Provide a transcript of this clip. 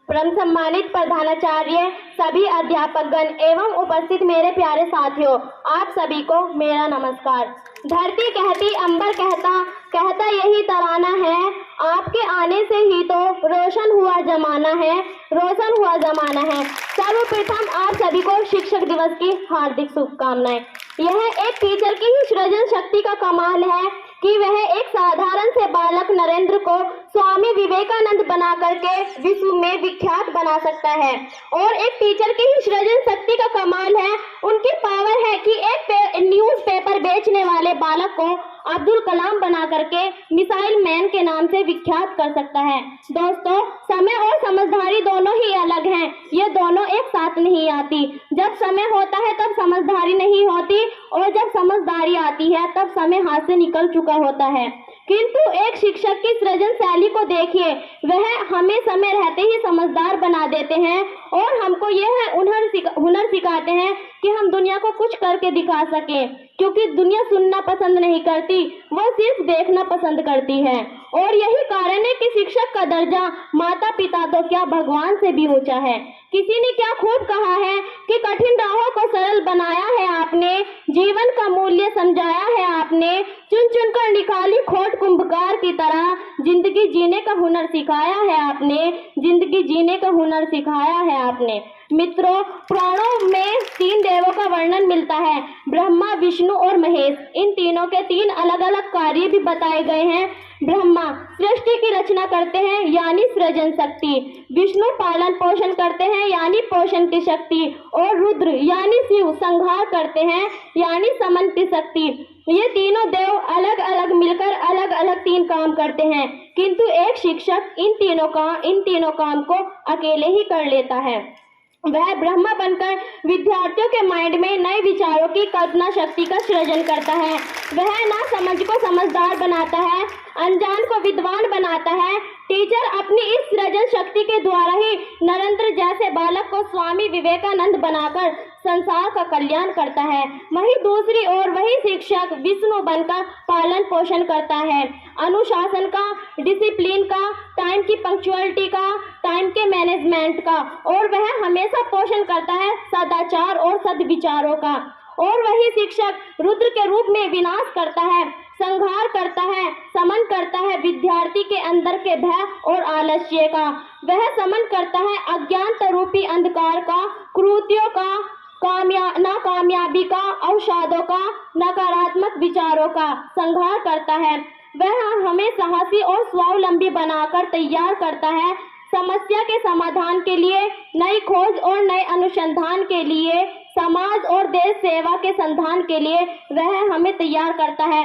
परम सम्मानित प्रधानाचार्य, सभी अध्यापकगण एवं उपस्थित मेरे प्यारे साथियों, आप सभी को मेरा नमस्कार। धरती कहती, अंबर कहता, कहता यही तराना है, आपके आने से ही तो रोशन हुआ जमाना है, रोशन हुआ जमाना है। सर्वप्रथम आप सभी को शिक्षक दिवस की हार्दिक शुभकामनाएं। यह एक टीचर की ही सृजन शक्ति का कमाल है कि वह एक साधारण से बालक नरेंद्र को स्वामी विवेकानंद बना करके विश्व में विख्यात बना सकता है। और एक टीचर की ही सृजन शक्ति का कमाल है, उनकी पावर है कि एक न्यूज़पेपर बेचने वाले बालक को अब्दुल कलाम बना करके मिसाइल मैन के नाम से विख्यात कर सकता है। दोस्तों, समय और समझदारी दोनों ही अलग हैं, ये दोनों एक साथ नहीं आती। जब समय होता है तब समझदारी नहीं होती, और जब समझदारी आती है तब समय हाथ से निकल चुका होता है। किंतु एक शिक्षक की सृजन शैली को देखिए, वह हमें समय रहते ही समझदार बना देते हैं और हमको यह हुनर सिखाते हैं कि हम दुनिया को कुछ करके दिखा सकें, क्योंकि दुनिया सुनना पसंद नहीं करती, वह सिर्फ देखना पसंद करती है। और यही कारण है कि शिक्षक का दर्जा माता पिता तो क्या भगवान से भी ऊंचा है। किसी ने क्या खूब कहा है कि कठिन राहों को सरल बनाया है आपने, जीवन का मूल्य समझाया है आपने, चुन चुन कर निकाली खोट कुंभकार की तरह, जिंदगी जीने का हुनर सिखाया है आपने, जिंदगी जीने का हुनर सिखाया है आपने। मित्रों, पुराणों में 3 देवों का वर्णन मिलता है, ब्रह्मा, विष्णु और महेश। इन तीनों के 3 अलग अलग कार्य भी बताए गए हैं। ब्रह्मा सृष्टि की रचना करते हैं, यानी सृजन शक्ति। विष्णु पालन पोषण करते हैं, यानी पोषण की शक्ति। और रुद्र यानी शिव संहार करते हैं, यानी समन की शक्ति। ये तीनों देव अलग अलग मिलकर अलग अलग 3 काम करते हैं, किंतु एक शिक्षक इन तीनों काम को अकेले ही कर लेता है। वह ब्रह्मा बनकर विद्यार्थियों के माइंड में नए विचारों की कल्पना शक्ति का सृजन करता है। वह ना समझ को समझदार बनाता है, अनजान को विद्वान बनाता है। टीचर अपनी इस सृजन शक्ति के द्वारा ही नरेंद्र जैसे बालक को स्वामी विवेकानंद बनाकर संसार का कल्याण करता है। वहीं दूसरी ओर वही शिक्षक विष्णु बनकर पालन पोषण करता है, अनुशासन का, डिसिप्लिन का, टाइम की पंक्चुअलिटी का, टाइम के मैनेजमेंट का। और वह हमेशा पोषण करता है सदाचार और सद्विचारों का। और वही शिक्षक रुद्र के रूप में विनाश करता है, संहार करता है, समन करता है विद्यार्थी के अंदर के भय और आलस्य का। वह समन करता है अज्ञान रूपी अंधकार का, कुरीतियों का, नाकामयाबी का, अवसादों का, नकारात्मक विचारों का संहार करता है। वह हमें साहसी और स्वावलंबी बनाकर तैयार करता है समस्या के समाधान के लिए, नई खोज और नए अनुसंधान के लिए, समाज और देश सेवा के संधान के लिए। वह हमें तैयार करता है।